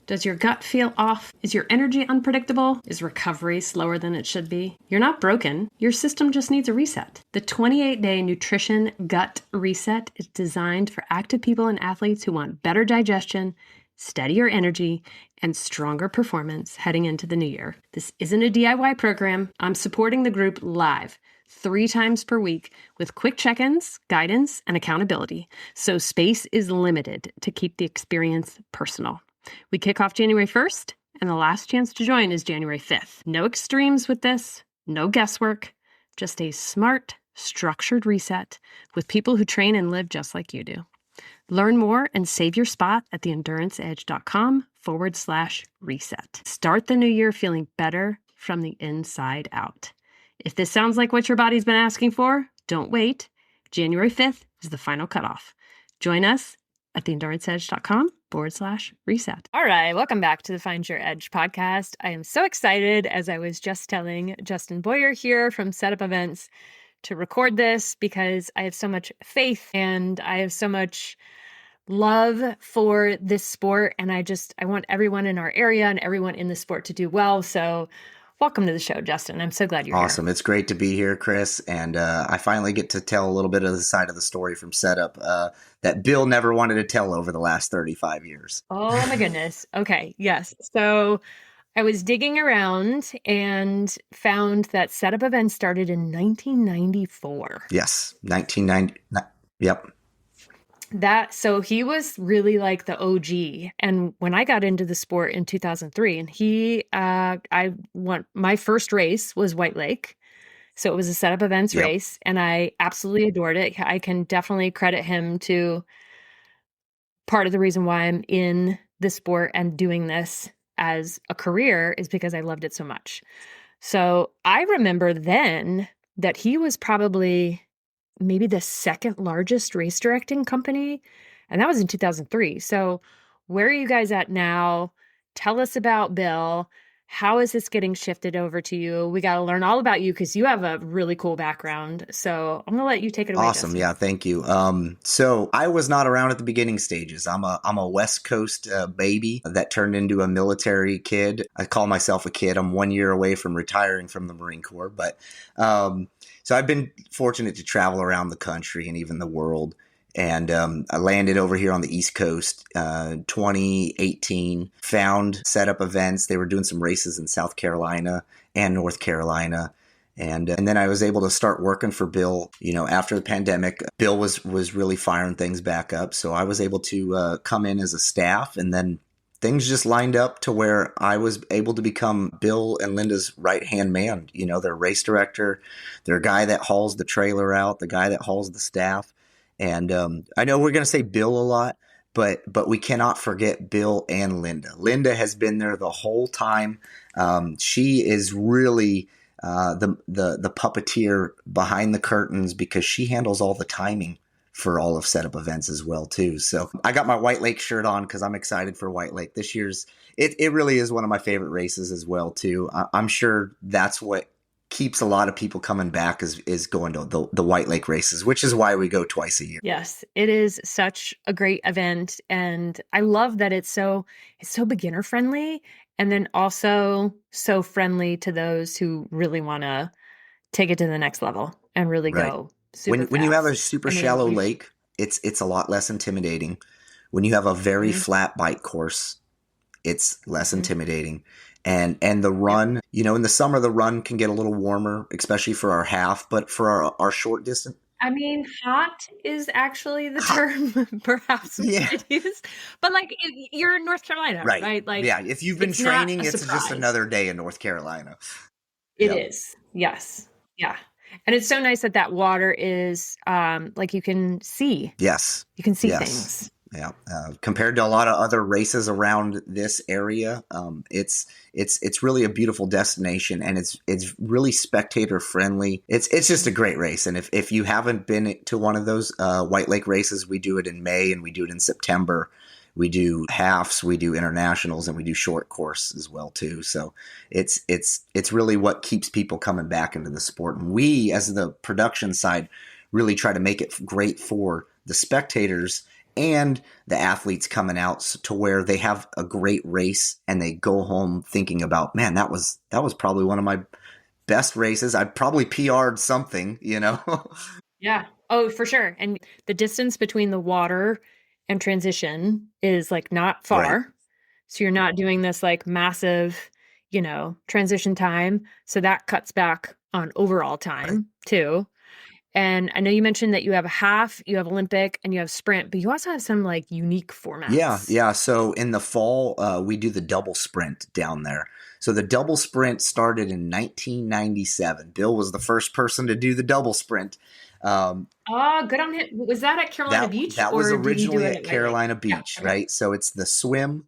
Does your gut feel off? Is your energy unpredictable? Is recovery slower than it should be? You're not broken. Your system just needs a reset. The 28-day nutrition gut reset is designed for active people and athletes who want better digestion, steadier energy, and stronger performance heading into the new year. This isn't a DIY program. I'm supporting the group live 3 times per week with quick check-ins, guidance, and accountability. So space is limited to keep the experience personal. We kick off January 1st, and the last chance to join is January 5th. No extremes with this, no guesswork, just a smart, structured reset with people who train and live just like you do. Learn more and save your spot at theenduranceedge.com/reset. Start the new year feeling better from the inside out. If this sounds like what your body's been asking for, don't wait. January 5th is the final cutoff. Join us at theenduranceedge.com/reset. All right, welcome back to the Find Your Edge podcast. I am so excited, as I was just telling Justin Boyer here from Setup Events, to record this because I have so much faith and I have so much love for this sport. And I want everyone in our area and everyone in the sport to do well. So welcome to the show, Justin. I'm so glad you're here. Awesome. It's great to be here, Chris. And I finally get to tell a little bit of the side of the story from Setup that Bill never wanted to tell over the last 35 years. Oh, my goodness. Okay. Yes. So I was digging around and found that Setup Events started in 1994. Yes. 1990. Yep. So he was really like the OG. And when I got into the sport in 2003, and my first race was White Lake. So it was a Setup Events race, and I absolutely adored it. I can definitely credit him to part of the reason why I'm in the sport and doing this as a career is because I loved it so much. So I remember then that he was probably maybe the second largest race directing company. And that was in 2003. So where are you guys at now? Tell us about Bill. How is this getting shifted over to you? We got to learn all about you because you have a really cool background. So I'm going to let you take it away. Awesome. Justin. Yeah, thank you. So I was not around at the beginning stages. I'm a West Coast baby that turned into a military kid. I call myself a kid. I'm 1 year away from retiring from the Marine Corps. But so I've been fortunate to travel around the country and even the world. And I landed over here on the East Coast 2018, found Setup Events. They were doing some races in South Carolina and North Carolina. And then I was able to start working for Bill, after the pandemic. Bill was really firing things back up. So I was able to come in as a staff, and then things just lined up to where I was able to become Bill and Linda's right-hand man. Their race director, their guy that hauls the trailer out, the guy that hauls the staff. And I know we're going to say Bill a lot, but we cannot forget Bill and Linda. Linda has been there the whole time. She is really the puppeteer behind the curtains because she handles all the timing for all of Setup Events as well too. So I got my White Lake shirt on because I'm excited for White Lake. This year's it really is one of my favorite races as well too. I'm sure that's what keeps a lot of people coming back is going to the White Lake races, which is why we go twice a year. Yes, it is such a great event. And I love that it's so beginner friendly, and then also so friendly to those who really want to take it to the next level and really go super when you have a super shallow lake, it's a lot less intimidating. When you have a very flat bike course, it's less intimidating. And the run, in the summer, the run can get a little warmer, especially for our half, but for our short distance. I mean, hot is actually the term perhaps we could use. But you're in North Carolina, right? If you've been training, it's just another day in North Carolina. It is. Yes. Yeah. And it's so nice that water is you can see. Yes. You can see things. Yeah. Compared to a lot of other races around this area, it's really a beautiful destination, and it's really spectator friendly. It's just a great race. And if you haven't been to one of those White Lake races, we do it in May and we do it in September. We do halves, we do internationals, and we do short course as well too. So it's really what keeps people coming back into the sport. And we, as the production side, really try to make it great for the spectators and the athletes coming out to where they have a great race and they go home thinking about, man, that was probably one of my best races. I probably PR'd something, you know? Yeah. Oh, for sure. And the distance between the water and transition is like not Right. far. So you're not doing this like massive, transition time. So that cuts back on overall Right. time too. And I know you mentioned that you have a half, you have Olympic, and you have sprint, but you also have some like unique Yeah, formats. yeah. So in the fall, we do the double sprint down there. So the double sprint started in 1997. Bill was the first person to do the double sprint. Um, Oh, good on him. Was that at Carolina that Beach that was or did he do originally it at at White Lake? Carolina Yeah. Beach, Okay. right? So it's the swim,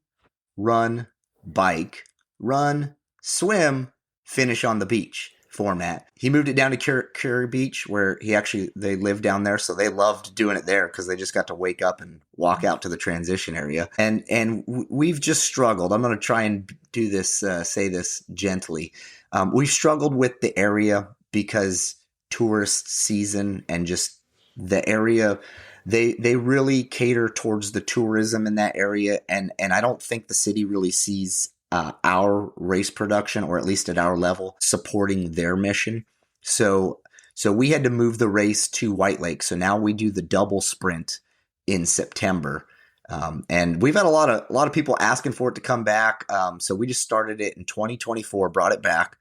run, bike, run, swim, finish on the beach format. He moved it down to Curry Beach where they lived down there, so they loved doing it there because they just got to wake up and walk out to the transition area. And we've just struggled. I'm going to try and do this, say this gently. We've struggled with the area because tourist season and just the area they really cater towards the tourism in that area, and I don't think the city really sees our race production, or at least at our level, supporting their mission. So so we had to move the race to White Lake. So now we do the double sprint in September. And we've had a lot of people asking for it to come back. So we just started it in 2024, brought it back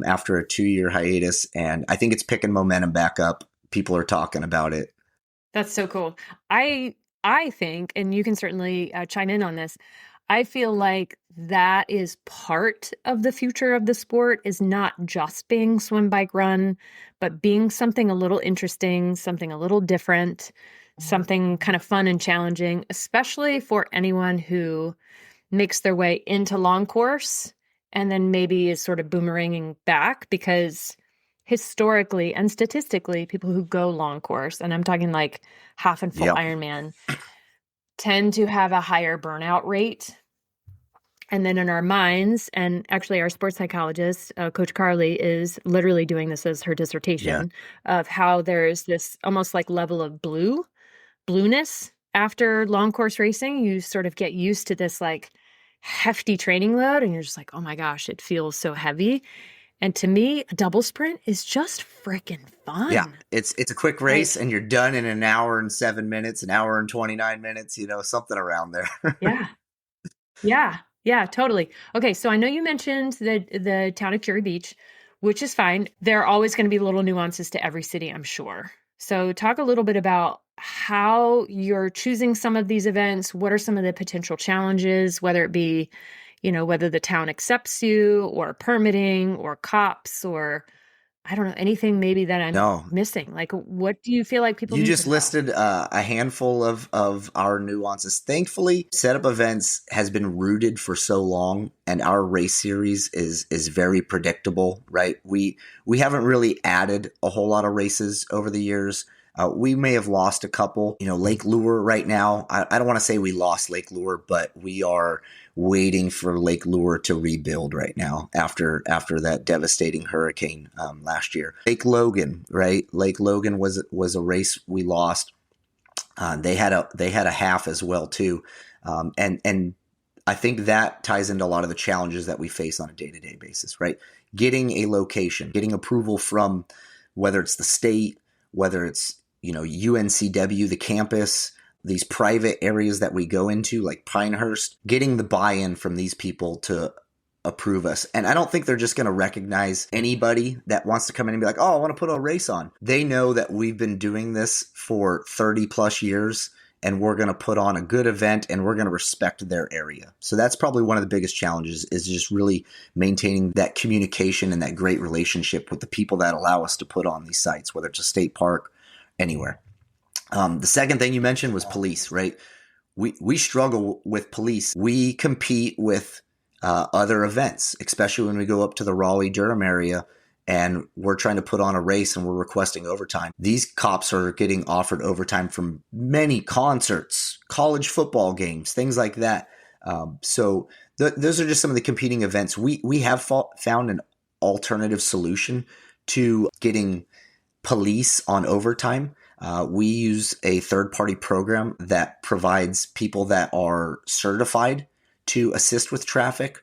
after a 2-year hiatus, and I think it's picking momentum back up. People are talking about it. That's so cool. I I think, and you can certainly chime in on this. I feel like that is part of the future of the sport is not just being swim, bike, run, but being something a little interesting, something a little different, something kind of fun and challenging, especially for anyone who makes their way into long course and then maybe is sort of boomeranging back because historically and statistically, people who go long course, and I'm talking like half and full Yep. Ironman, tend to have a higher burnout rate. And then in our minds, and actually our sports psychologist, Coach Carly, is literally doing this as her Yeah. dissertation of how there's this almost like level of blueness after long course racing. You sort of get used to this like hefty training load and you're just like, oh my gosh, it feels so heavy. And to me, a double sprint is just freaking Yeah, fun. it's a quick race Like, and you're done in an hour and 7 minutes, an hour and 29 minutes, something around there. yeah, yeah, yeah, totally. Okay, so I know you mentioned the town of Curie Beach, which is fine. There are always going to be little nuances to every city, I'm sure. So talk a little bit about how you're choosing some of these events. What are some of the potential challenges, whether it be, whether the town accepts you or permitting or cops or I don't know, anything maybe that I'm No, missing. Like, what do you feel like people you need to just know? listed a handful of our nuances. Thankfully, setup events has been rooted for so long, and our race series is very predictable. Right? We haven't really added a whole lot of races over the years. We may have lost a couple. Lake Lure right now. I don't want to say we lost Lake Lure, but we are waiting for Lake Lure to rebuild right now after that devastating hurricane last year. Lake Logan, right? Lake Logan was a race we lost. They had a half as well too, and I think that ties into a lot of the challenges that we face on a day-to-day basis, right? Getting a location, getting approval from whether it's the state, whether it's UNCW, the campus, these private areas that we go into, like Pinehurst, getting the buy-in from these people to approve us. And I don't think they're just going to recognize anybody that wants to come in and be like, oh, I want to put a race on. They know that we've been doing this for 30 plus years and we're going to put on a good event and we're going to respect their area. So that's probably one of the biggest challenges is just really maintaining that communication and that great relationship with the people that allow us to put on these sites, whether it's a state park, anywhere. The second thing you mentioned was police, right? We struggle with police. We compete with other events, especially when we go up to the Raleigh-Durham area and we're trying to put on a race and we're requesting overtime. These cops are getting offered overtime from many concerts, college football games, things like that. Those are just some of the competing events. We have found an alternative solution to getting police on overtime. We use a third-party program that provides people that are certified to assist with traffic.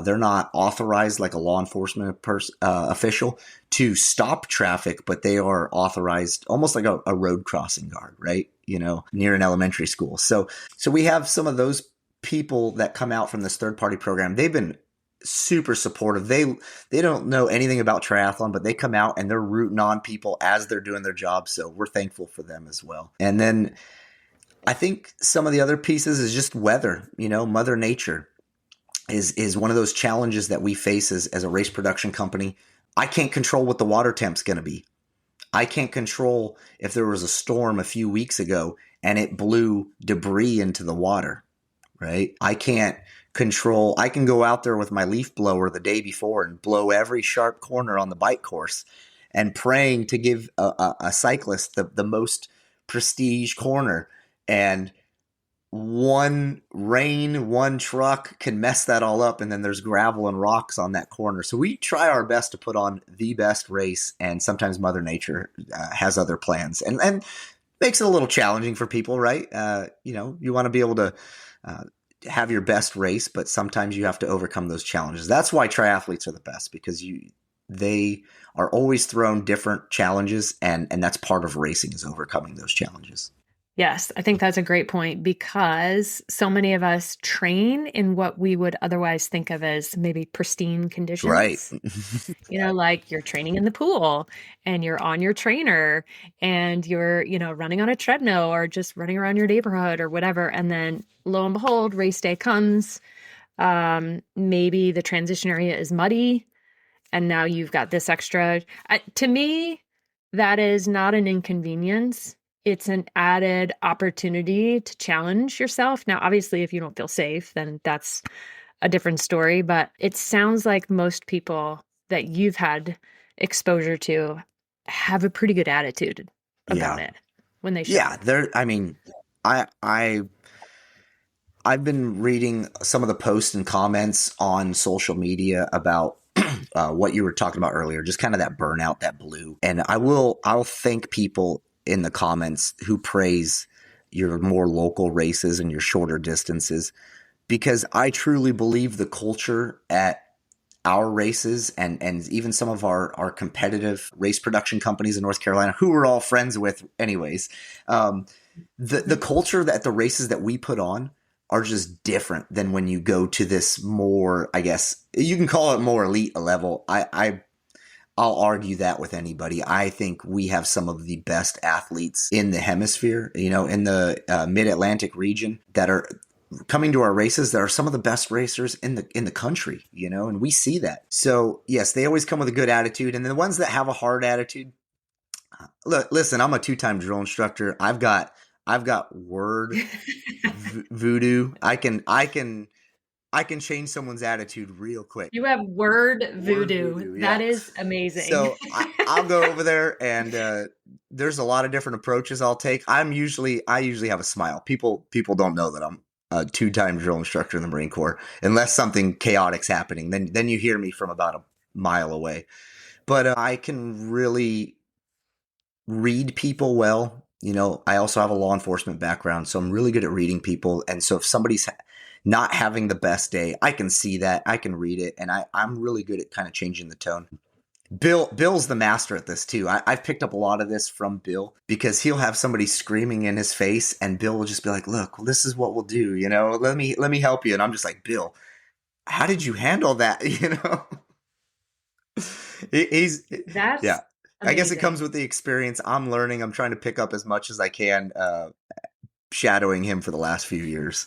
They're not authorized like a law enforcement official to stop traffic, but they are authorized almost like a road crossing guard, right? Near an elementary school. So we have some of those people that come out from this third-party program. They've been super supportive. They don't know anything about triathlon, but they come out and they're rooting on people as they're doing their job. So we're thankful for them as well. And then I think some of the other pieces is just weather. Mother Nature is one of those challenges that we face as a race production company. I can't control what the water temp's going to be. I can't control if there was a storm a few weeks ago and it blew debris into the water, right? I can't control. I can go out there with my leaf blower the day before and blow every sharp corner on the bike course and praying to give a cyclist the most prestige corner. And one truck can mess that all up, and then there's gravel and rocks on that corner. So we try our best to put on the best race, and sometimes Mother Nature has other plans and makes it a little challenging for people, right? You want to be able to have your best race, but sometimes you have to overcome those challenges. That's why triathletes are the best, because they are always thrown different challenges, and that's part of racing, is overcoming those challenges. Yes, I think that's a great point, because so many of us train in what we would otherwise think of as maybe pristine conditions. Right. Like you're training in the pool and you're on your trainer and you're, running on a treadmill or just running around your neighborhood or whatever. And then lo and behold, race day comes. Maybe the transition area is muddy and now you've got this extra. To me, that is not an inconvenience. It's an added opportunity to challenge yourself. Now, obviously, if you don't feel safe, then that's a different story. But it sounds like most people that you've had exposure to have a pretty good attitude about it when they show. Yeah, I've been reading some of the posts and comments on social media about what you were talking about earlier, just kind of that burnout, that blue. And I'll thank people in the comments who praise your more local races and your shorter distances, because I truly believe the culture at our races and even some of our competitive race production companies in North Carolina, who we're all friends with anyways, the culture that the races that we put on are just different than when you go to this more, I guess you can call it more elite level. I'll argue that with anybody. I think we have some of the best athletes in the hemisphere, in the mid-Atlantic region, that are coming to our races, that are some of the best racers in the country, and we see that. So yes, they always come with a good attitude. And the ones that have a hard attitude, look, listen, I'm a 2-time drill instructor. I've got word voodoo. I can change someone's attitude real quick. You have word voodoo. That is amazing. So I'll go over there, and there's a lot of different approaches I'll take. I usually have a smile. People don't know that I'm a 2-time drill instructor in the Marine Corps, unless something chaotic's happening. Then you hear me from about a mile away. But I can really read people well. I also have a law enforcement background, so I'm really good at reading people. And so if somebody's not having the best day, I can see that, I can read it, and I'm really good at kind of changing the tone. Bill's the master at this too. I've picked up a lot of this from Bill, because he'll have somebody screaming in his face, and Bill will just be like, "Look, well, this is what we'll do. Let me help you." And I'm just like, "Bill, how did you handle that?" He's That's yeah. amazing. I guess it comes with the experience. I'm learning. I'm trying to pick up as much as I can, shadowing him for the last few years.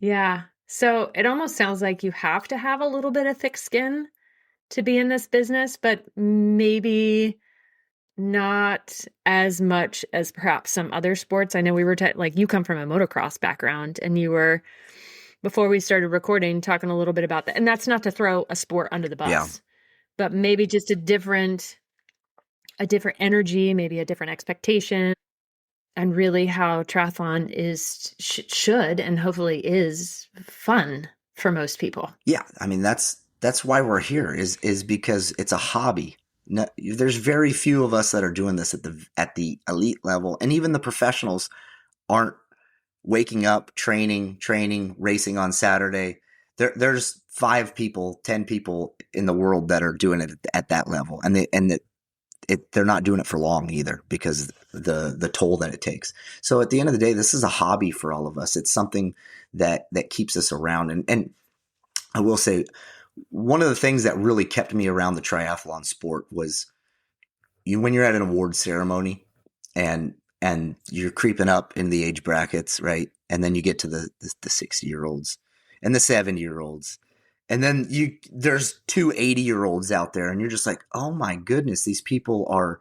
Yeah. So it almost sounds like you have to have a little bit of thick skin to be in this business, but maybe not as much as perhaps some other sports. I know we were like, you come from a motocross background, and you were, before we started recording, talking a little bit about that. And that's not to throw a sport under the bus, but maybe just a different energy, maybe a different expectation, and really how triathlon should and hopefully is fun for most people. Yeah, I mean that's why we're here, is because it's a hobby. No, there's very few of us that are doing this at the elite level, and even the professionals aren't waking up, training, racing on Saturday. There's 5 people, 10 people in the world that are doing it at that level, and they're not doing it for long either because the toll that it takes. So at the end of the day, this is a hobby for all of us. It's something that keeps us around. And I will say, one of the things that really kept me around the triathlon sport was when you're at an award ceremony and you're creeping up in the age brackets, right? And then you get to the 60-year-olds and the 70-year-olds. And then there's 2 80-year-olds out there, and you're just like, oh my goodness, these people are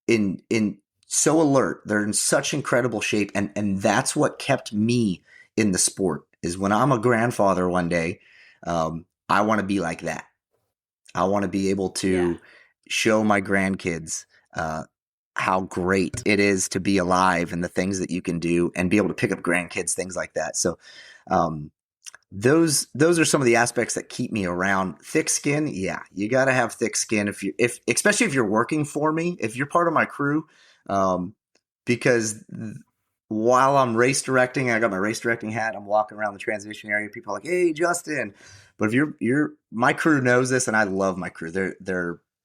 in so alert. They're in such incredible shape. And that's what kept me in the sport, is when I'm a grandfather one day, I want to be like that. I want to be able to show my grandkids how great it is to be alive and the things that you can do, and be able to pick up grandkids, things like that. So those are some of the aspects that keep me around. Thick skin, yeah, you got to have thick skin if especially if you're working for me, if you're part of my crew, because while I'm race directing, I got my race directing hat, I'm walking around the transition area, people are like, "Hey, Justin." But if you're my crew knows this, and I love my crew.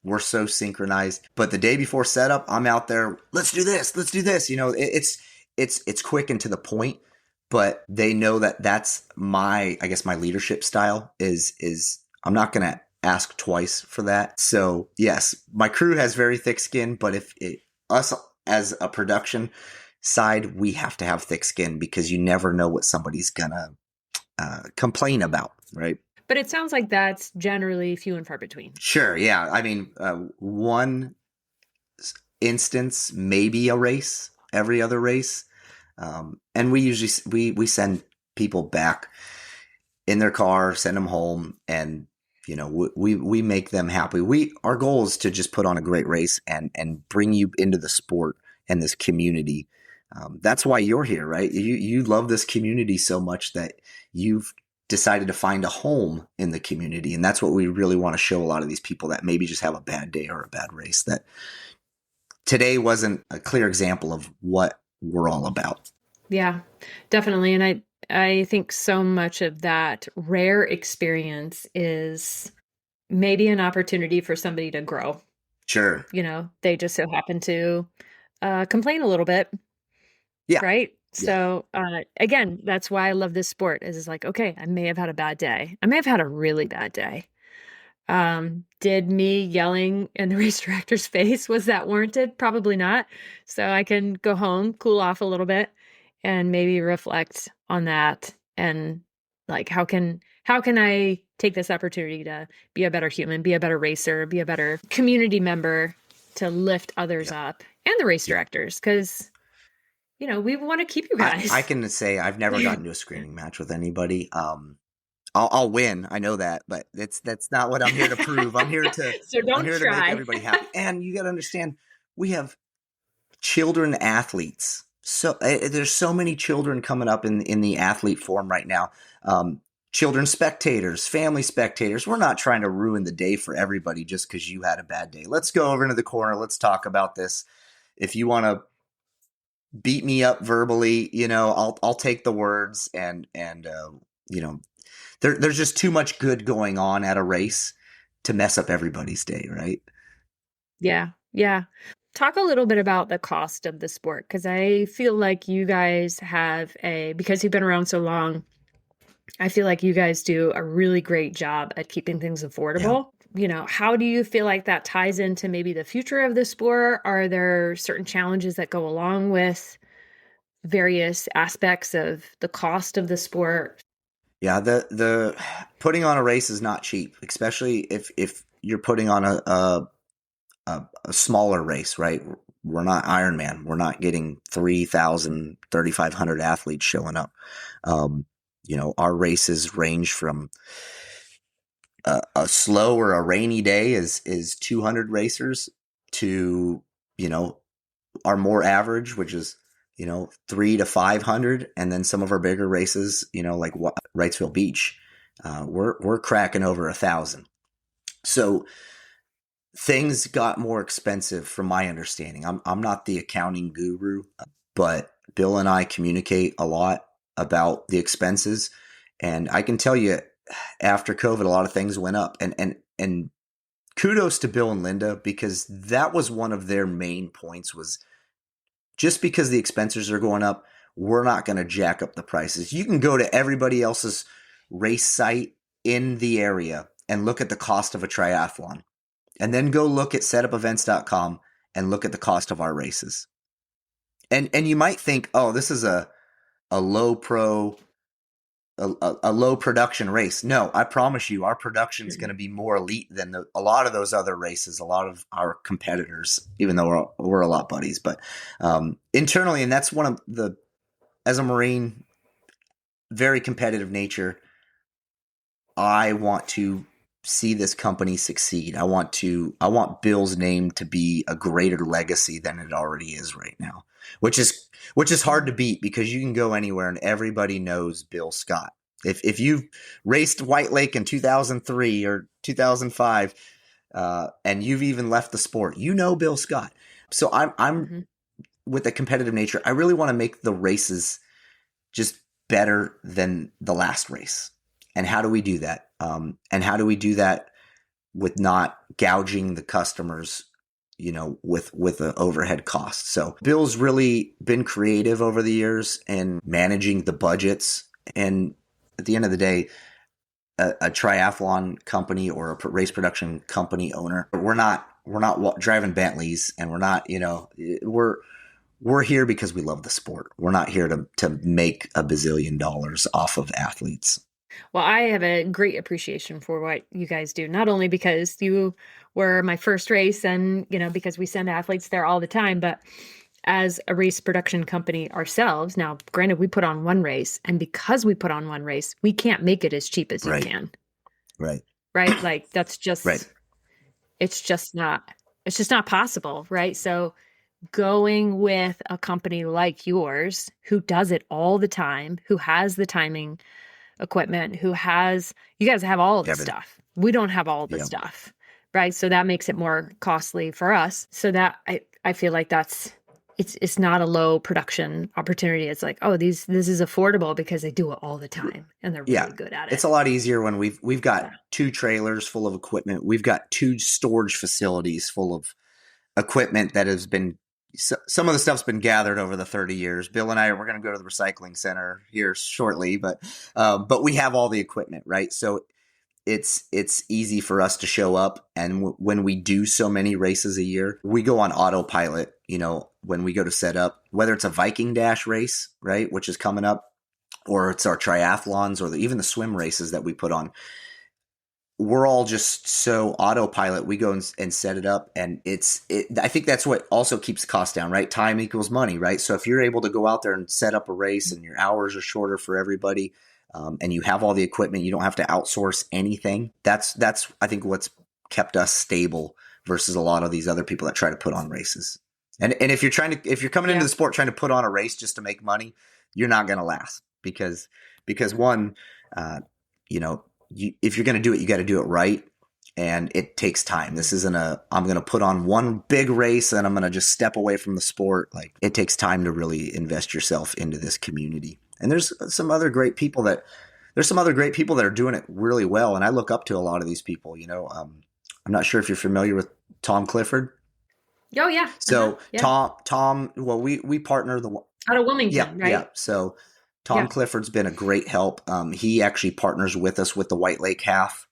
We're so synchronized. But the day before setup, I'm out there, let's do this. You know, it's quick and to the point, but they know that that's my leadership style is I'm not going to ask twice for that. So yes, my crew has very thick skin, but us as a production side, we have to have thick skin, because you never know what somebody's going to complain about, right? But it sounds like that's generally few and far between. Sure. Yeah. I mean, one instance, maybe a race, every other race. And we usually, we send people back in their car, send them home, and, you know, we make them happy. Our goal is to just put on a great race and bring you into the sport and this community. That's why you're here, right? You love this community so much that you've decided to find a home in the community. And that's what we really want to show a lot of these people that maybe just have a bad day or a bad race, that today wasn't a clear example of what we're all about. Yeah, definitely. And I think so much of that rare experience is maybe an opportunity for somebody to grow. Sure. You know, they just so happen to complain a little bit. Yeah. Right. Yeah. So again, that's why I love this sport, is it's like, okay, I may have had a bad day. I may have had a really bad day. Did me yelling in the race director's face, was that warranted? Probably not. So I can go home, cool off a little bit, and maybe reflect on that. And like, how can I take this opportunity to be a better human, be a better racer, be a better community member, to lift others up, and the race directors, because you know, we want to keep you guys. I can say I've never gotten to a screaming match with anybody. I'll win. I know that, but that's not what I'm here to prove. I'm here to So don't I'm here try. to make everybody happy. And you got to understand, we have children athletes. So there's so many children coming up in the athlete form right now. Children spectators, family spectators. We're not trying to ruin the day for everybody just because you had a bad day. Let's go over into the corner. Let's talk about this. If you want to beat me up verbally, you know, I'll take the words, and you know, there's just too much good going on at a race to mess up everybody's day, right? Yeah. Yeah. Talk a little bit about the cost of the sport, because I feel like you guys have because you've been around so long, I feel like you guys do a really great job at keeping things affordable. You know, how do you feel like that ties into maybe the future of the sport? Are there certain challenges that go along with various aspects of the cost of the sport? Yeah, the putting on a race is not cheap, especially if you're putting on a smaller race, right? We're not Ironman. We're not getting 3,000, 3,500 athletes showing up. You know, our races range from a slow or a rainy day is 200 racers to, you know, our more average, which is, you know, 300 to 500. And then some of our bigger races, you know, like Wrightsville Beach, we're cracking over 1,000. So things got more expensive from my understanding. I'm not the accounting guru, but Bill and I communicate a lot about the expenses. And I can tell you after COVID, a lot of things went up, and kudos to Bill and Linda, because that was one of their main points was just because the expenses are going up, we're not going to jack up the prices. You can go to everybody else's race site in the area and look at the cost of a triathlon, and then go look at setupevents.com and look at the cost of our races. And you might think, oh, this is a low pro, a low production race. No, I promise you, our production is going to be more elite than a lot of those other races, a lot of our competitors, even though we're a lot buddies. But internally, and that's one of the, as a Marine, very competitive nature, I want to see this company succeed. I want Bill's name to be a greater legacy than it already is right now, which is hard to beat, because you can go anywhere and everybody knows Bill Scott. If you raced White Lake in 2003 or 2005, and you've even left the sport, you know Bill Scott. So I'm with a competitive nature, I really want to make the races just better than the last race. And how do we do that? And how do we do that with not gouging the customers, with the overhead costs? So Bill's really been creative over the years in managing the budgets. And at the end of the day, a triathlon company or a race production company owner, we're not driving Bentleys, and we're not, we're here because we love the sport. We're not here to make a bazillion dollars off of athletes. Well, I have a great appreciation for what you guys do, not only because you were my first race and, because we send athletes there all the time, but as a race production company ourselves. Now, granted, we put on one race, and because we put on one race, we can't make it as cheap as you can. Right. Right. Like that's just, right. It's just not possible. Right. So going with a company like yours, who does it all the time, who has the timing equipment, you guys have all of the stuff. We don't have all the stuff, right? So that makes it more costly for us. So that I feel like it's not a low production opportunity. It's like, oh, this is affordable because they do it all the time and they're really good at it. It's a lot easier when we've got 2 trailers full of equipment. We've got 2 storage facilities full of equipment that has been, some of the stuff's been gathered over the 30 years. Bill and I, we're going to go to the recycling center here shortly, but we have all the equipment, right? So it's easy for us to show up. And when we do so many races a year, we go on autopilot, when we go to set up, whether it's a Viking Dash race, right, which is coming up, or it's our triathlons, or even the swim races that we put on. We're all just so autopilot. We go and set it up, and I think that's what also keeps the cost down, right? Time equals money, right? So if you're able to go out there and set up a race, and your hours are shorter for everybody, and you have all the equipment, you don't have to outsource anything. That's I think what's kept us stable versus a lot of these other people that try to put on races. And if you're coming into the sport trying to put on a race just to make money, you're not going to last, because one, if you're going to do it, you got to do it right. And it takes time. This isn't I'm going to put on one big race and I'm going to just step away from the sport. Like, it takes time to really invest yourself into this community. And there's some other great people that are doing it really well. And I look up to a lot of these people, I'm not sure if you're familiar with Tom Clifford. Oh yeah. So Tom, well, we partner out of Wilmington, right? Yeah. So Tom Clifford's been a great help. He actually partners with us with the White Lake half,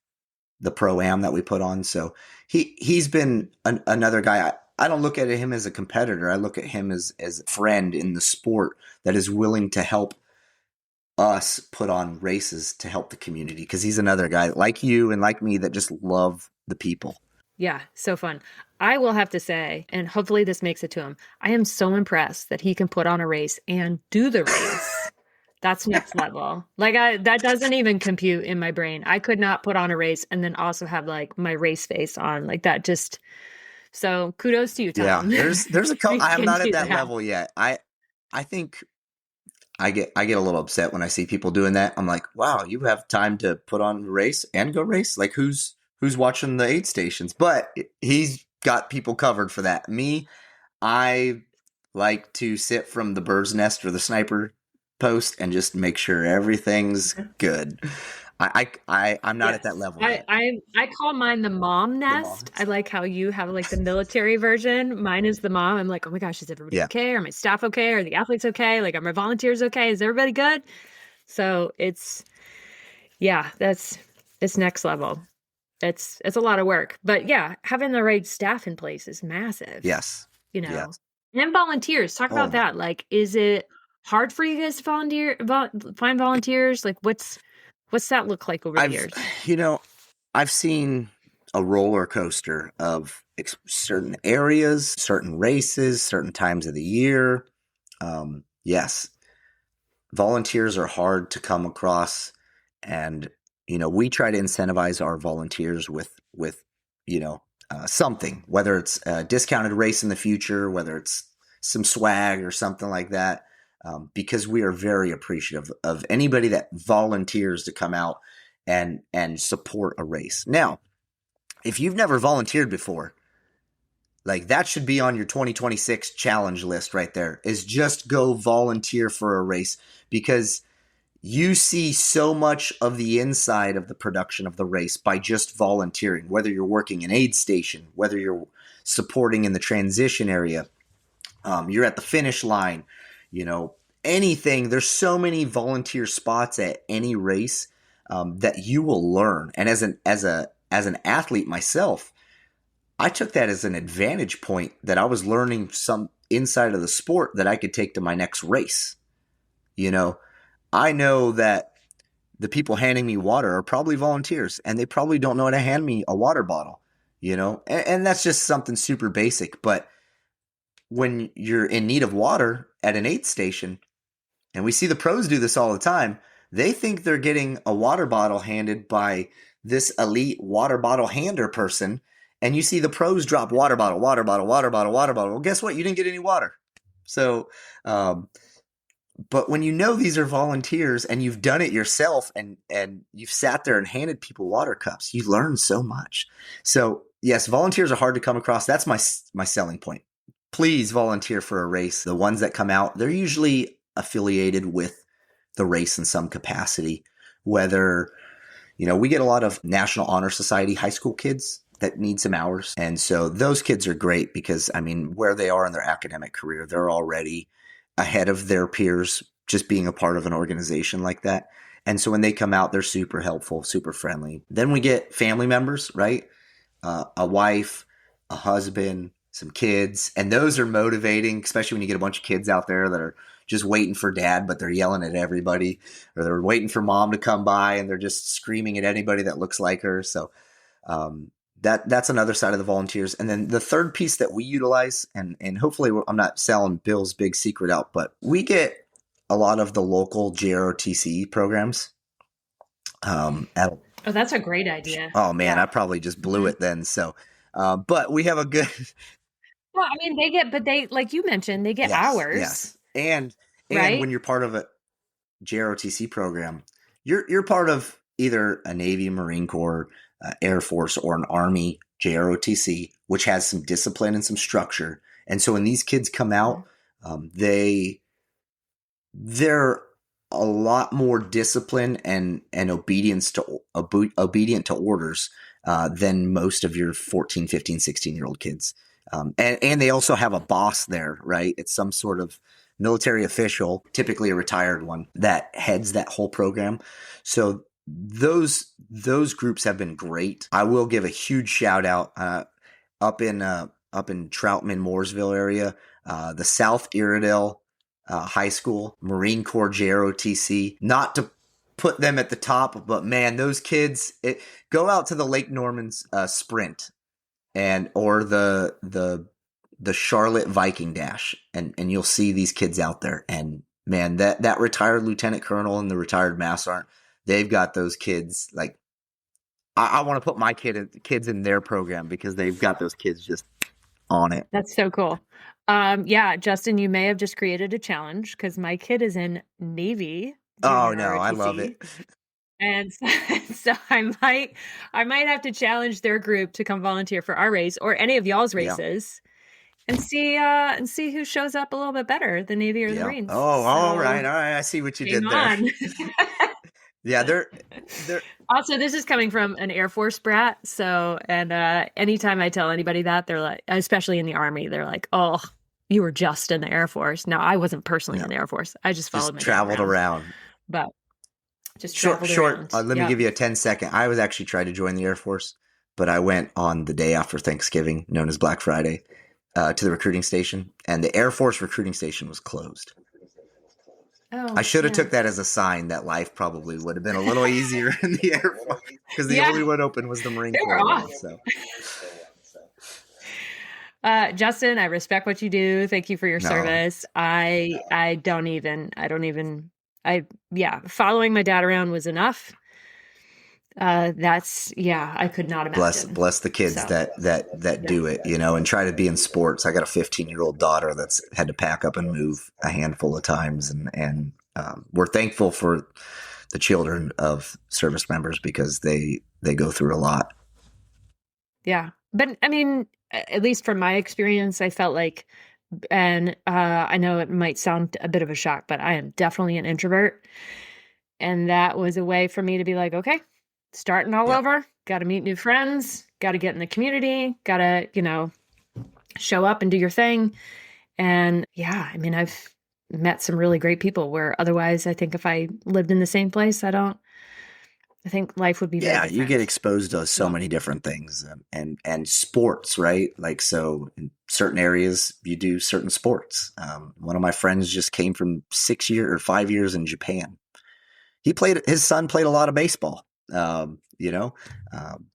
the Pro-Am that we put on. So he's been another guy. I don't look at him as a competitor. I look at him as a friend in the sport that is willing to help us put on races to help the community, because he's another guy like you and like me that just love the people. Yeah, so fun. I will have to say, and hopefully this makes it to him, I am so impressed that he can put on a race and do the race. That's next level. Like that doesn't even compute in my brain. I could not put on a race and then also have like my race face on like that. Just so kudos to you, Tom. Yeah, there's a couple. I'm not at that level yet. I think I get a little upset when I see people doing that. I'm like, wow, you have time to put on a race and go race. Like who's who's watching the aid stations. But he's got people covered for that. Me, I like to sit from the bird's nest or the sniper post and just make sure everything's good. I'm not at that Yes. level I, yet. I I call mine the mom The mom nest. I nest. like how you have like the military version. Mine is the mom. I'm like, oh my gosh, is everybody Yeah. okay? Are my staff okay? Are the athletes okay? Like, are my volunteers okay? Is everybody good? So yeah, it's next level. It's a lot of work. But yeah, having the right staff in place is massive, Yes. you know. Yes. And volunteers, talk Oh about my. that. Like, is it hard for you guys to find volunteers? Like, what's that look like over the I've, years? you know, I've seen a roller coaster of certain areas, certain races, certain times of the year. Yes, volunteers are hard to come across, and we try to incentivize our volunteers with something, whether it's a discounted race in the future, whether it's some swag or something like that, because we are very appreciative of anybody that volunteers to come out and support a race. Now, if you've never volunteered before, like that should be on your 2026 challenge list right there, is just go volunteer for a race, because you see so much of the inside of the production of the race by just volunteering, whether you're working an aid station, whether you're supporting in the transition area, you're at the finish line, you know, anything. There's so many volunteer spots at any race, that you will learn. And as an athlete myself, I took that as an advantage point, that I was learning some inside of the sport that I could take to my next race. You know, I know that the people handing me water are probably volunteers, and they probably don't know how to hand me a water bottle, and that's just something super basic. But when you're in need of water at an aid station, and we see the pros do this all the time, they think they're getting a water bottle handed by this elite water bottle hander person. And you see the pros drop water bottle, water bottle, water bottle, water bottle. Well, guess what? You didn't get any water. So, um, but when you know these are volunteers and you've done it yourself, and you've sat there and handed people water cups, you learn so much. So yes, volunteers are hard to come across. That's my selling point. Please volunteer for a race. The ones that come out, they're usually affiliated with the race in some capacity. Whether, we get a lot of National Honor Society high school kids that need some hours. And so those kids are great because, I mean, where they are in their academic career, they're already ahead of their peers just being a part of an organization like that. And so when they come out, they're super helpful, super friendly. Then we get family members, right? A wife, a husband, some kids, and those are motivating, especially when you get a bunch of kids out there that are just waiting for dad, but they're yelling at everybody, or they're waiting for mom to come by and they're just screaming at anybody that looks like her. So that's another side of the volunteers. And then the third piece that we utilize, and hopefully I'm not selling Bill's big secret out, but we get a lot of the local JROTC programs. At Oh, that's a great idea. Oh man, Yeah. I probably just blew Hmm. it then. So, but we have a good, Well, I mean, but they, like you mentioned, they get yes, hours, yes, and when right? you're part of a JROTC program, you're part of either a Navy, Marine Corps, Air Force, or an Army JROTC, which has some discipline and some structure. And so when these kids come out, Mhm. they're a lot more disciplined and obedient to orders, than most of your 14, 15, 16-year-old kids. And they also have a boss there, right? It's some sort of military official, typically a retired one, that heads that whole program. So those groups have been great. I will give a huge shout out, up in Troutman, Mooresville area, the South Iredell High School, Marine Corps JROTC. Not to put them at the top, but man, those kids, go out to the Lake Norman's sprint, or the Charlotte Viking Dash, and you'll see these kids out there. And man, that retired lieutenant colonel and the retired mass sergeant, they've got those kids like. I want to put my kids in their program because they've got those kids just on it. That's so cool. Yeah, Justin, you may have just created a challenge because my kid is in Navy Oh Junior no, I love ROTC. it. And so, so I might have to challenge their group to come volunteer for our race or any of y'all's Yeah. races and see who shows up a little bit better, the Navy or the Yeah. Marines. Oh, all right. So All right. I see what you game did there. on. Yeah, they're Also, this is coming from an Air Force brat. So, and anytime I tell anybody that, they're like, especially in the Army, they're like, "Oh, you were just in the Air Force." No, I wasn't personally no, in the Air Force. I just followed just my dad traveled around, around. but just Short, traveled short. around. Let me Yep. give you a 10-second. I was actually trying to join the Air Force, but I went on the day after Thanksgiving, known as Black Friday, to the recruiting station, and the Air Force recruiting station was closed. I Oh, should have took man. that as a sign that life probably would have been a little easier in the Air Force because the Yeah, only one open was the Marine they were Corps one. off. So Justin, I respect what you do. Thank you for your no, service. I yeah, following my dad around was enough. Yeah, I could not imagine. bless the kids So, that yeah. do it, and try to be in sports. I got a 15-year-old daughter that's had to pack up and move a handful of times, and we're thankful for the children of service members because they go through a lot. Yeah. But I mean, at least from my experience, I felt like, and I know it might sound a bit of a shock, but I am definitely an introvert. And that was a way for me to be like, okay, starting all Yeah, over, got to meet new friends, got to get in the community, got to, show up and do your thing. And yeah, I mean, I've met some really great people where otherwise I think if I lived in the same place, I think life would be very yeah, you get different. exposed to so So, many different things, and sports, right? Like, so in certain areas you do certain sports. One of my friends just came from 6 year or 5 years in Japan. His son played a lot of baseball. um, you know um,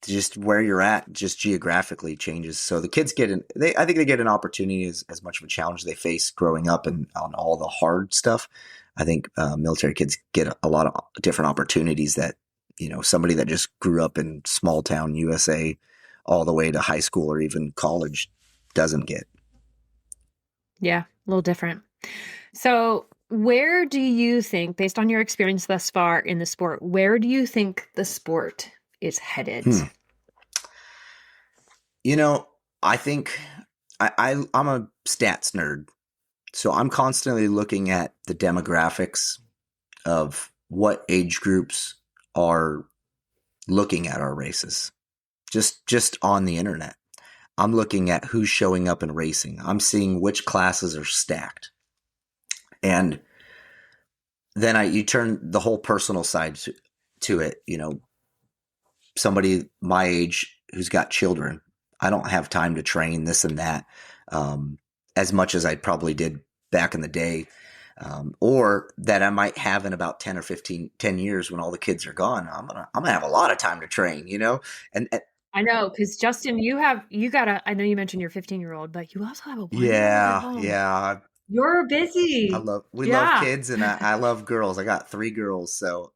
just where you're at just geographically changes, so the kids I think they get an opportunity as much of a challenge they face growing up and on all the hard stuff. I think military kids get a lot of different opportunities that somebody that just grew up in small town USA all the way to high school or even college doesn't get. yeah, a little different. So, where do you think, based on your experience thus far in the sport, where do you think the sport is headed? Hmm. you know I think I'm a stats nerd. So I'm constantly looking at the demographics of what age groups are looking at our races. Just on the internet. I'm looking at who's showing up in racing. I'm seeing which classes are stacked. And then you turn the whole personal side to it, somebody my age who's got children. I don't have time to train this and that as much as I probably did back in the day. Or that I might have in about 10 or 10 years when all the kids are gone. I'm gonna have a lot of time to train, and I know, because Justin, I know you mentioned your 15-year-old, but you also have a 1-year-old at yeah, home. yeah. You're busy. We love Yeah. kids, and I love girls. I got 3 girls, so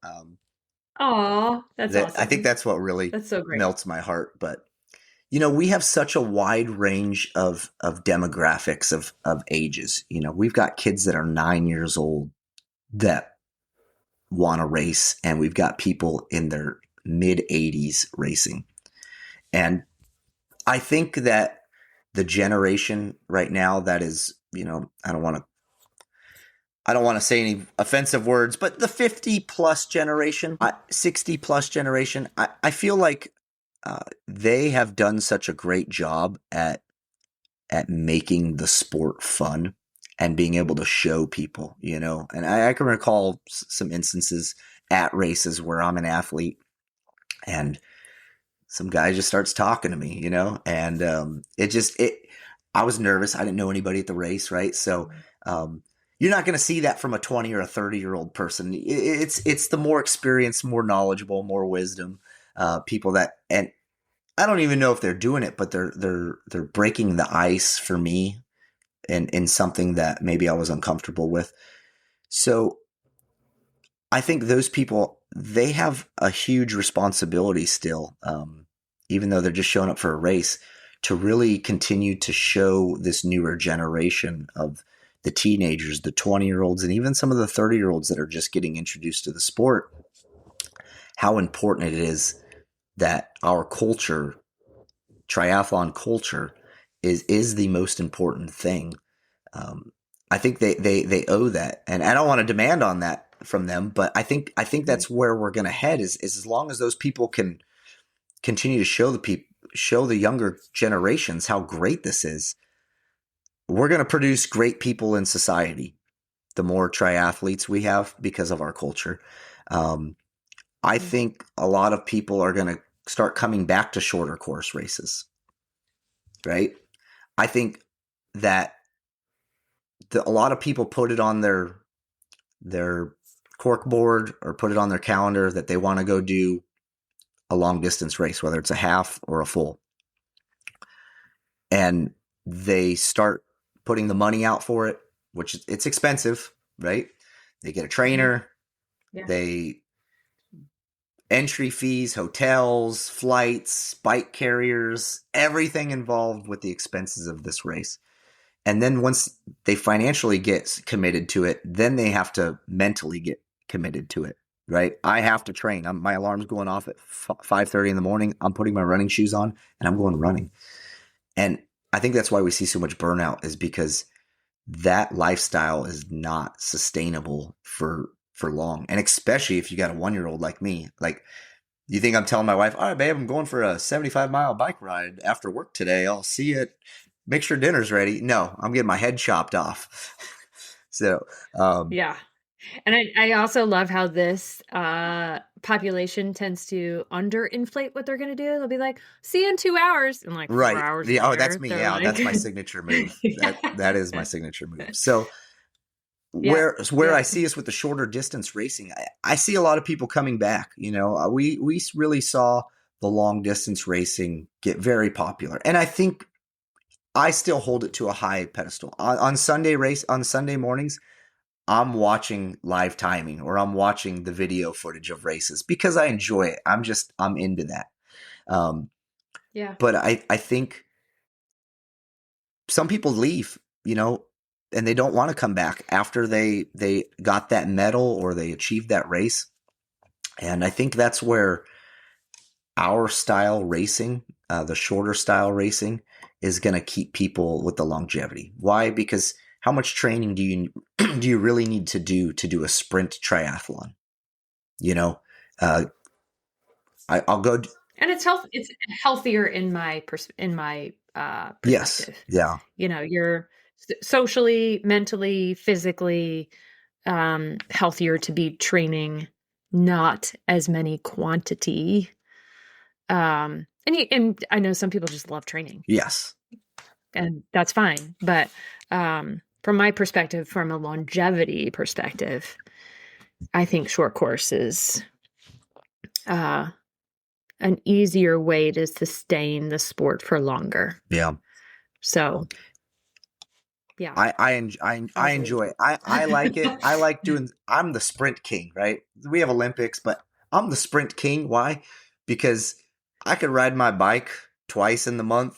Oh, that's I think awesome. that's what really That's so great. melts my heart. But we have such a wide range of demographics of ages. We've got kids that are 9 years old that want to race, and we've got people in their mid 80s racing. And I think that the generation right now that is, I don't want to say any offensive words, but the 50 plus generation, 60 plus generation, I feel like they have done such a great job at making the sport fun and being able to show people, and I can recall some instances at races where I'm an athlete and some guy just starts talking to me, and I was nervous. I didn't know anybody at the race, right? So you're not going to see that from a 20 or a 30-year-old person. It's the more experienced, more knowledgeable, more wisdom people that, and I don't even know if they're doing it, but they're breaking the ice for me in something that maybe I was uncomfortable with. So I think those people, they have a huge responsibility still, even though they're just showing up for a race, to really continue to show this newer generation of the teenagers, the 20-year-olds, and even some of the 30-year-olds that are just getting introduced to the sport. how important it is that our culture, triathlon culture, is the most important thing. I think they owe that, and I don't want to demand on that from them, but I think that's where we're going to head. Is as long as those people can continue to show the younger generations how great this is, we're going to produce great people in society. The more triathletes we have because of our culture, I think a lot of people are going to start coming back to shorter course races, right? I think that a lot of people put it on their cork board or put it on their calendar that they want to go do a long distance race, whether it's a half or a full. And they start putting the money out for it, which it's expensive, right? They get a trainer, they entry fees, hotels, flights, bike carriers, everything involved with the expenses of this race. And then once they financially get committed to it, then they have to mentally get committed to it, right? I have to train. My alarm's going off at 5:30 in the morning. I'm putting my running shoes on and I'm going running. And I think that's why we see so much burnout, is because that lifestyle is not sustainable for long. And especially if you got a 1-year-old like me. Like, you think I'm telling my wife, all right, babe, I'm going for a 75-mile bike ride after work today. I'll see you. Make sure dinner's ready. No, I'm getting my head chopped off. So, Yeah. And I also love how this population tends to underinflate what they're going to do. They'll be like, see you in 2 hours. And like 4 right. hours Yeah, oh, that's later, me. they're Yeah, that's like, my signature move. yeah. That is my signature move. So Yeah. where I see us with the shorter distance racing, I see a lot of people coming back. You know, we really saw the long distance racing get very popular. And I think I still hold it to a high pedestal. On Sunday mornings, I'm watching live timing or I'm watching the video footage of races because I enjoy it. I'm into that. Yeah. But I think some people leave, you know, and they don't want to come back after they got that medal or they achieved that race. And I think that's where our style racing, the shorter style racing, is going to keep people with the longevity. Why? Because how much training do you really need to do a sprint triathlon? You know, I'll go. And it's healthier in my Yes. perspective. Yeah. You know, you're socially, mentally, physically healthier to be training not as many quantity. And I know some people just love training, Yes. and that's fine. But from my perspective, from a longevity perspective, I think short course is an easier way to sustain the sport for longer. Yeah. So, yeah, I enjoy it. I like it. I like doing. I'm the sprint king, right? We have Olympics, but I'm the sprint king. Why? Because I could ride my bike twice in the month,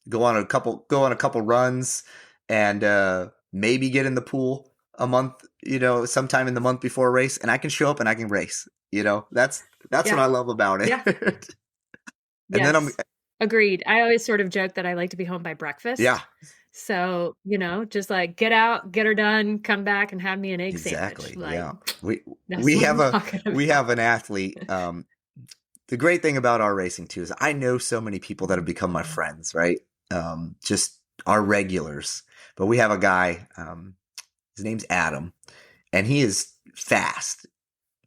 go on a couple runs, and maybe get in the pool a month. You know, sometime in the month before a race, and I can show up and I can race. You know, that's what yeah, I love about it. yeah, And then yes, agreed. I always sort of joke that I like to be home by breakfast. yeah, So, just like get out, get her done, come back and have me an egg sandwich. exactly. Like Yeah, we that's what I'm talking we about. have an athlete. The great thing about our racing too is I know so many people that have become my friends, right? Just our regulars. But we have a guy, his name's Adam, and he is fast.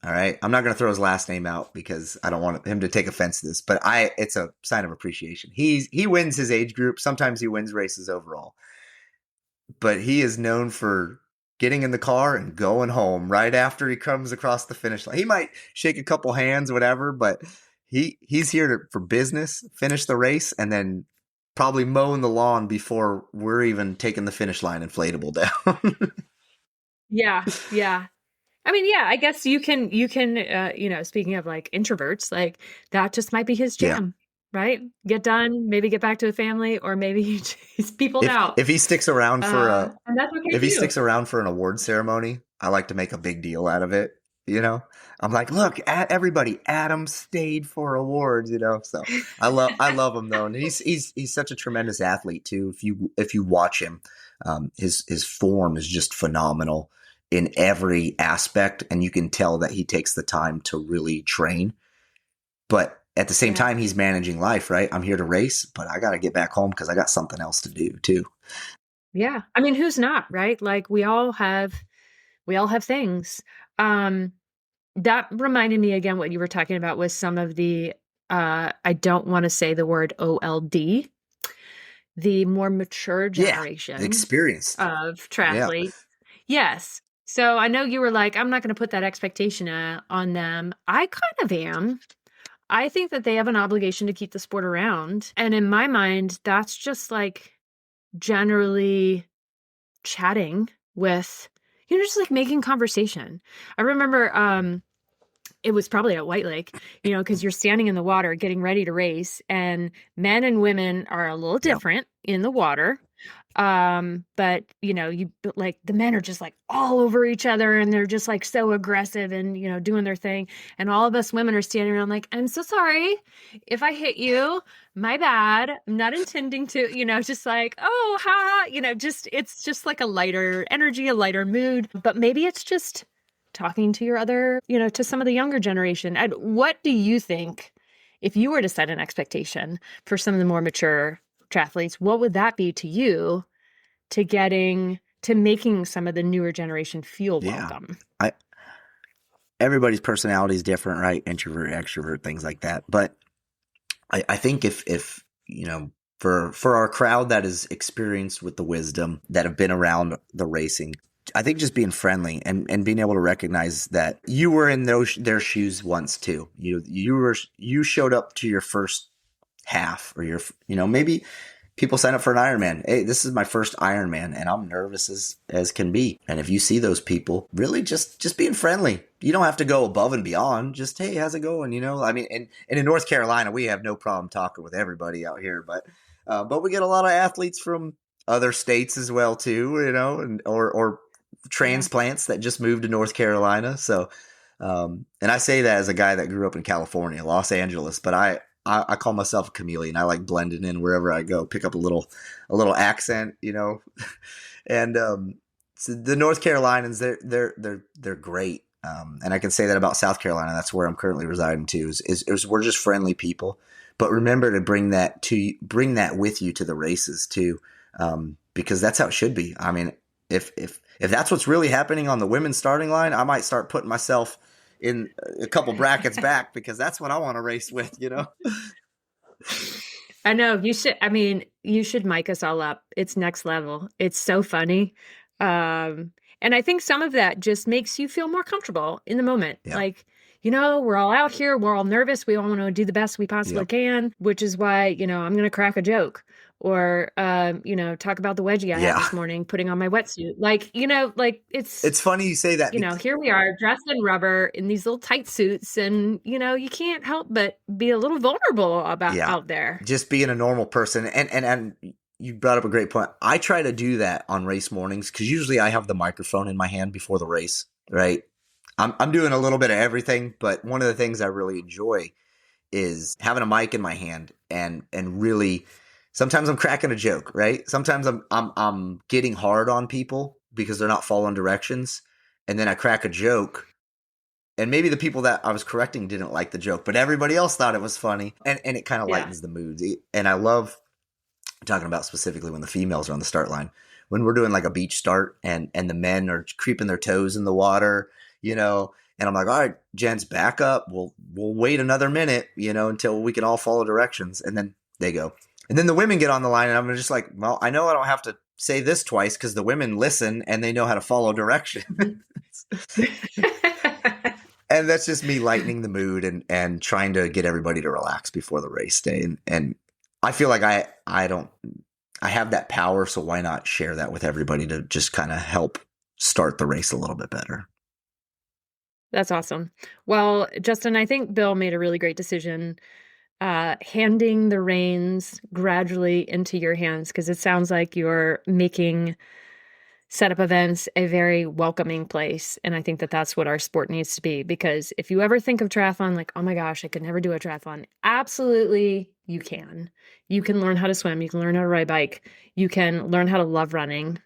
All right. I'm not going to throw his last name out because I don't want him to take offense to this, but it's a sign of appreciation. He wins his age group. Sometimes he wins races overall, but he is known for getting in the car and going home right after he comes across the finish line. He might shake a couple hands, whatever, but he's here for business, finish the race, and then probably mowing the lawn before we're even taking the finish line inflatable down. Yeah, yeah. I mean, yeah, I guess you can, speaking of like introverts, like that just might be his Yeah. jam, right? Get done, maybe get back to the family, or maybe he's peopled out. If he sticks around And that's okay if he too. sticks around for an award ceremony, I like to make a big deal out of it. you know. I'm like, look, everybody, Adam stayed for awards, you know. So I love him though, and he's such a tremendous athlete too. If you watch him, his form is just phenomenal in every aspect, and you can tell that he takes the time to really train. But at the same Yeah. time, he's managing life, right? I'm here to race, but I got to get back home because I got something else to do too. Yeah. I mean, who's not, right? Like we all have things. Um, that reminded me again what you were talking about with some of the I don't want to say the word OLD, the more mature Yeah, generation experienced. of Yeah, triathletes. Yes. So I know you were like, I'm not going to put that expectation on them. I kind of am. I think that they have an obligation to keep the sport around. And in my mind, that's just like generally chatting with, just like making conversation. I remember it was probably at White Lake, because you're standing in the water getting ready to race, and men and women are a little yeah, different in the water. But but, like the men are just like all over each other and they're just like so aggressive and doing their thing. And all of us women are standing around like, I'm so sorry if I hit you. My bad. I'm not intending to, just like, oh, ha, just it's just like a lighter energy, a lighter mood. But maybe it's just talking to your other, to some of the younger generation. And what do you think if you were to set an expectation for some of the more mature triathletes, what would that be to you to making some of the newer generation feel yeah. welcome? I Everybody's personality is different, right? Introvert, extrovert, things like that. But I think if for our crowd that is experienced with the wisdom that have been around the racing, I think just being friendly and being able to recognize that you were in their shoes once too. You showed up to your first half or maybe people sign up for an Ironman. Hey, this is my first Ironman, and I'm nervous as can be. And if you see those people, really just being friendly. You don't have to go above and beyond. Just hey, how's it going? I mean, and in North Carolina, we have no problem talking with everybody out here, but we get a lot of athletes from other states as well too. And or Yeah. transplants that just moved to North Carolina. So, and I say that as a guy that grew up in California, Los Angeles, but I call myself a chameleon. I like blending in wherever I go, pick up a little accent, and so the North Carolinians, they're great. And I can say that about South Carolina. That's where I'm currently residing too. Is we're just friendly people, but remember to bring that with you to the races too, because that's how it should be. I mean, if that's what's really happening on the women's starting line, I might start putting myself in a couple brackets back because that's what I want to race with. I know you should mic us all up. It's next level. It's so funny. And I think some of that just makes you feel more comfortable in the moment. Yeah. Like, we're all out here, we're all nervous, we all want to do the best we possibly Yep. can, which is why, I'm going to crack a joke or, talk about the wedgie I had Yeah. this morning, putting on my wetsuit. Like, like it's It's funny you say that. here we are dressed in rubber in these little tight suits, and you can't help but be a little vulnerable about Yeah. out there. Just being a normal person. And you brought up a great point. I try to do that on race mornings because usually I have the microphone in my hand before the race, right? I'm doing a little bit of everything, but one of the things I really enjoy is having a mic in my hand and really sometimes I'm cracking a joke, right? Sometimes I'm getting hard on people because they're not following directions. And then I crack a joke and maybe the people that I was correcting didn't like the joke, but everybody else thought it was funny, and it kind of Yeah. lightens the mood. And I love talking about specifically when the females are on the start line, when we're doing like a beach start, and the men are creeping their toes in the water, and I'm like, all right, gents, back up. We'll wait another minute, until we can all follow directions, and then they go, and then the women get on the line, and I'm just like, well, I know I don't have to say this twice because the women listen and they know how to follow direction. And that's just me lightening the mood and trying to get everybody to relax before the race day. And I feel like I have that power, so why not share that with everybody to just kind of help start the race a little bit better. That's awesome. Well, Justin, I think Bill made a really great decision handing the reins gradually into your hands, because it sounds like you're making set up events a very welcoming place. And I think that that's what our sport needs to be. Because if you ever think of triathlon, like, oh my gosh, I could never do a triathlon, absolutely you can. You can learn how to swim, you can learn how to ride a bike, you can learn how to love running,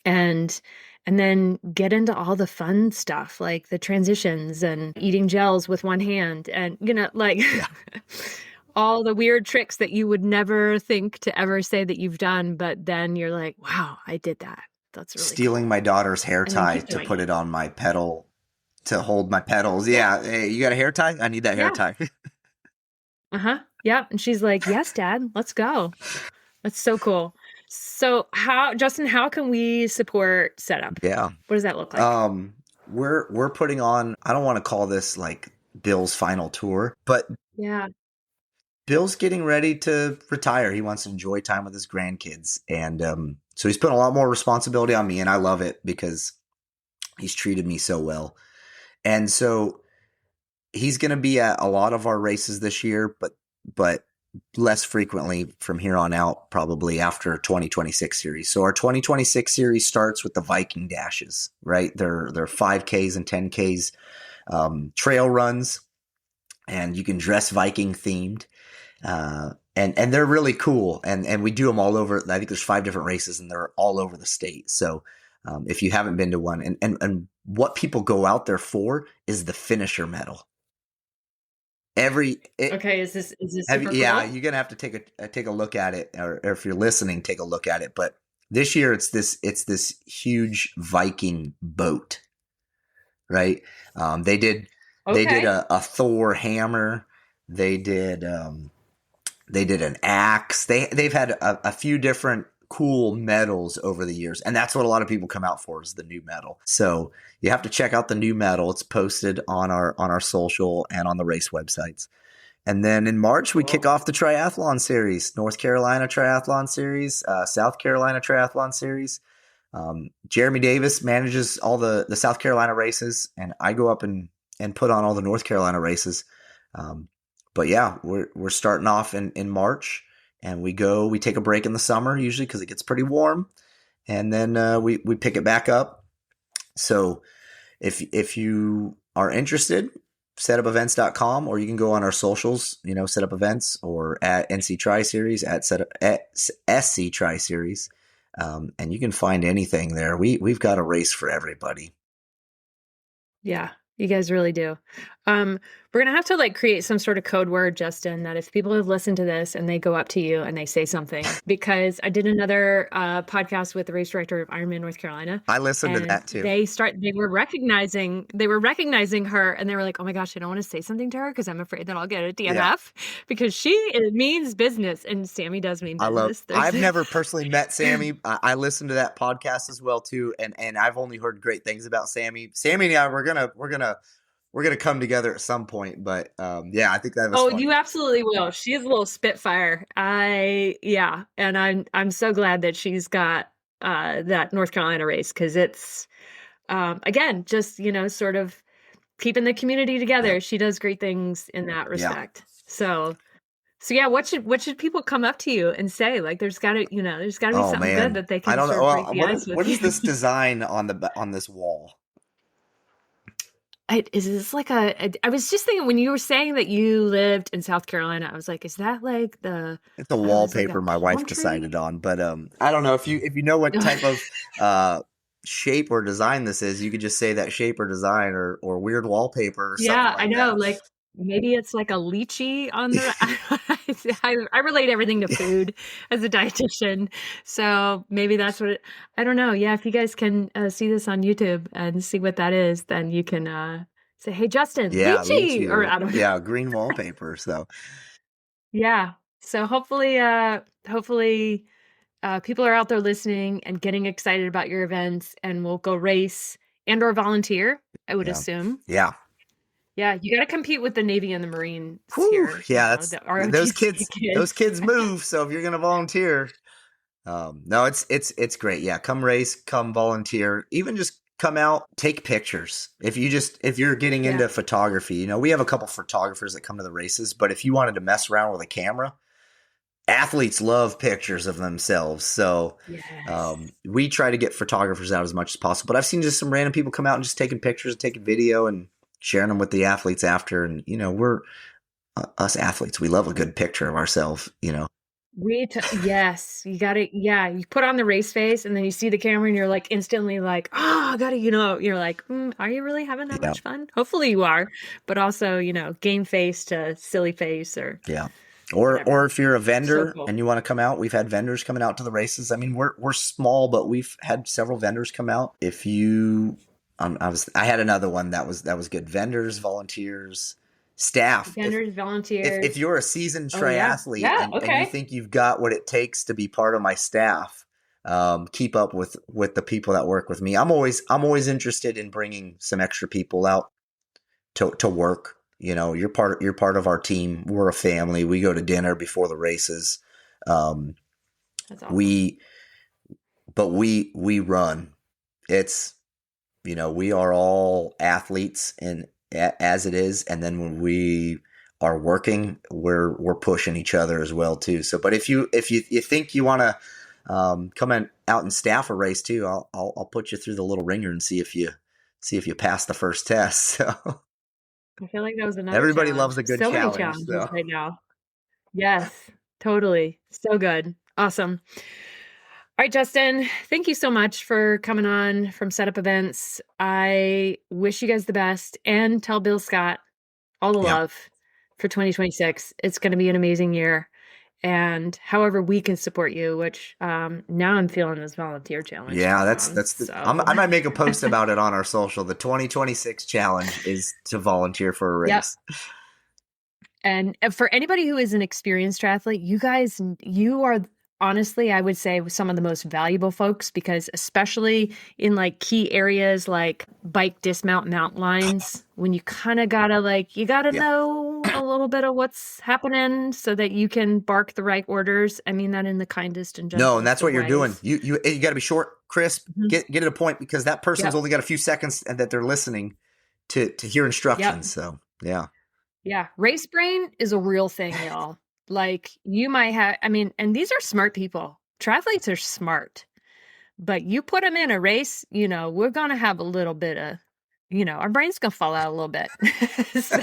and then get into all the fun stuff like the transitions and eating gels with one hand and like Yeah. all the weird tricks that you would never think to ever say that you've done, but then you're like, wow, I did that. That's really Stealing cool. my daughter's hair And then tie keep to doing put it. it on my pedal to hold my pedals. Yeah. Yeah. Hey, you got a hair tie? I need that hair Yeah. tie. Uh-huh. Yeah. And she's like, yes, Dad, let's go. That's so cool. So Justin, how can we support setup? Yeah. What does that look like? Um, we're putting on, I don't want to call this like Bill's final tour, but Yeah. Bill's getting ready to retire. He wants to enjoy time with his grandkids. And so he's put a lot more responsibility on me, and I love it because he's treated me so well. And so he's going to be at a lot of our races this year, but less frequently from here on out, probably after 2026 series. So our 2026 series starts with the Viking dashes, right? They're 5Ks and 10Ks, trail runs, and you can dress Viking themed. And they're really cool. And we do them all over. I think there's 5 different races and they're all over the state. So, if you haven't been to one, and what people go out there for is the finisher medal. Okay, is this super Yeah, cool? you're gonna have to take a look at it, or if you're listening, take a look at it. But this year it's this huge Viking boat, right? They did Okay. a Thor hammer. They did they did an axe. They've had a few different cool medals over the years, and that's what a lot of people come out for is the new medal. So you have to check out the new medal. It's posted on our social and on the race websites. And then in March, we kick Cool. off the triathlon series, North Carolina Triathlon Series, South Carolina Triathlon Series. Jeremy Davis manages all the South Carolina races, and I go up and put on all the North Carolina races. Um, but yeah, we're starting off in March, and we take a break in the summer usually because it gets pretty warm, and then we pick it back up. So if you are interested, setupevents.com, or you can go on our socials, set up events, or at NC Tri Series, at SC Tri Series. And you can find anything there. We've got a race for everybody. Yeah, you guys really do. We're gonna have to like create some sort of code word, Justin, that if people have listened to this and they go up to you and they say something, because I did another podcast with the race director of Ironman North Carolina, I listened to and that too. they were recognizing her, and they were like, oh my gosh, I don't want to say something to her because I'm afraid that I'll get a Yeah. DNF because it means business, and Sammy does mean business. There's I've never personally met Sammy. I listened to that podcast as well too. And I've only heard great things about Sammy. Sammy and I, we're gonna come together at some point, but yeah, I think that was Oh, funny. you absolutely will. She's a little spitfire. Yeah, and I'm so glad that she's got that North Carolina race because it's again just sort of keeping the community Yeah. together. She does great things in that Yeah. respect. So yeah, what should people come up to you and say? Like there's gotta be Oh something good man, that they I can don't know. sort of break Well, the ice with what you. is this design on this wall? Is this like I was just thinking when you were saying that you lived in South Carolina, I was like, is that like It's a I don't know, is it like a wallpaper my wife palm decided tree? on, but I don't know if you know what type of uh shape or design this is. You could just say that shape or design or weird wallpaper or something Yeah, I like know. that. Like maybe it's like a lychee on the. I relate everything to food as a dietitian, so maybe that's what it. I don't know. Yeah, if you guys can see this on YouTube and see what that is, then you can say, "Hey, Justin, Yeah, lychee," lychee or or I don't know. yeah, green wallpaper. So Yeah. So hopefully, people are out there listening and getting excited about your events, and will go race and or volunteer. I would yeah, assume. yeah. Yeah, you gotta compete with the Navy and the Marines Whew, here, yeah. the Those ROTC kids. Those kids. kids move. So if you're gonna volunteer, no, it's great. Yeah, come race, come volunteer, even just come out, take pictures. If you're getting Yeah, into photography, we have a couple photographers that come to the races, but if you wanted to mess around with a camera, athletes love pictures of themselves. So Yes. we try to get photographers out as much as possible. But I've seen just some random people come out and just taking pictures, taking video, and sharing them with the athletes after. And, we're us athletes. We love a good picture of ourselves. Yes, you got to, yeah, you put on the race face and then you see the camera and you're like instantly like, oh, I got to, you're like, are you really having that Yeah. much fun? Hopefully you are, but also, game face to silly face or Yeah. Or whatever. if you're a So vendor cool. and you want to come out, we've had vendors coming out to the races. I mean, we're small, but we've had several vendors come out. If you, I had another one that was good. Vendors, volunteers, staff. If Vendors, if volunteers. you're a seasoned Oh yeah. triathlete Yeah. and you Okay. think you've got what it takes to be part of my staff, keep up with the people that work with me. I'm always interested in bringing some extra people out to work. You're part of our team. We're a family. We go to dinner before the races. Um, That's awesome. we but we run. It's we are all athletes and as it is, and then when we are working, we're pushing each other as well too. So, but if you think you want to come out and staff a race too, I'll put you through the little ringer and see if you pass the first test. So I feel like that was another everybody loves challenge. a good So many challenge. challenges So right now. Yes, totally. So good. Awesome. All right, Justin, thank you so much for coming on from Setup Events. I wish you guys the best and tell Bill Scott all the yeah, love for 2026. It's going to be an amazing year. And however we can support you, which now I'm feeling this volunteer challenge yeah. coming That's on. that's the. So, I might make a post about it on our social. The 2026 challenge is to volunteer for a yep. race. And for anybody who is an experienced triathlete, you guys, you are honestly, I would say, some of the most valuable folks because, especially in like key areas like bike dismount mount lines, when you kind of gotta you gotta Yeah. know a little bit of what's happening so that you can bark the right orders. I mean that in the kindest and No, and gentlest that's of what you're doing. ways. You got to be short, crisp, Mhm. get it a point because that person's Yep. only got a few seconds and that they're listening to hear Yep. instructions. So yeah, Yeah, race brain is a real thing, y'all. Like you might have, I mean, and these are smart people. Triathletes are smart, but you put them in a race, we're going to have a little bit of, our brain's going to fall out a little bit. So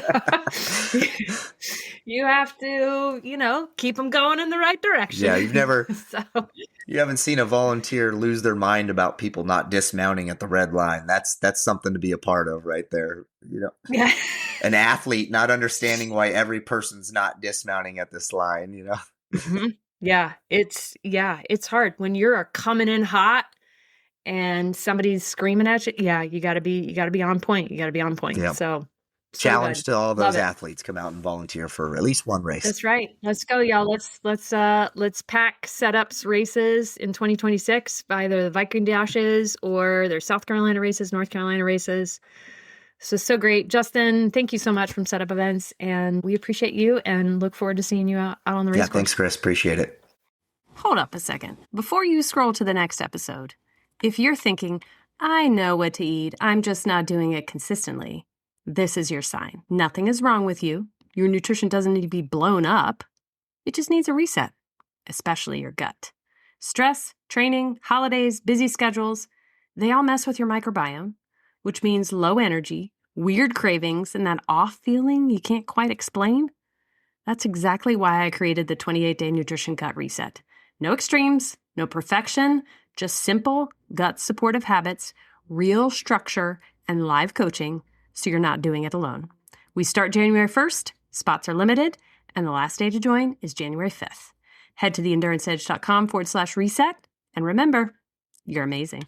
you have to, keep them going in the right yeah. direction. So You haven't seen a volunteer lose their mind about people not dismounting at the red line. That's something to be a part of right there. yeah. An athlete not understanding why every person's not dismounting at this line. hmm Yeah, it's hard when you're coming in hot and somebody's screaming at you. Yeah, you got to be on point. You got to be on point. Yeah. So Challenge good. to all Love those it. athletes: come out and volunteer for at least one race. That's right. Let's go, y'all. Let's pack setups races in 2026, either the Viking Dashes or their South Carolina races, North Carolina races. So great. Justin, thank you so much from Setup Events, and we appreciate you and look forward to seeing you out on the Yeah, race thanks, course. Chris. Appreciate it. Hold up a second. Before you scroll to the next episode, if you're thinking, I know what to eat, I'm just not doing it consistently, this is your sign. Nothing is wrong with you. Your nutrition doesn't need to be blown up. It just needs a reset, especially your gut. Stress, training, holidays, busy schedules, they all mess with your microbiome, which means low energy, weird cravings, and that off feeling you can't quite explain. That's exactly why I created the 28-day nutrition gut reset. No extremes, no perfection, just simple gut supportive habits, real structure, and live coaching so you're not doing it alone. We start January 1st, spots are limited, and the last day to join is January 5th. Head to theenduranceedge.com/reset, and remember, you're amazing.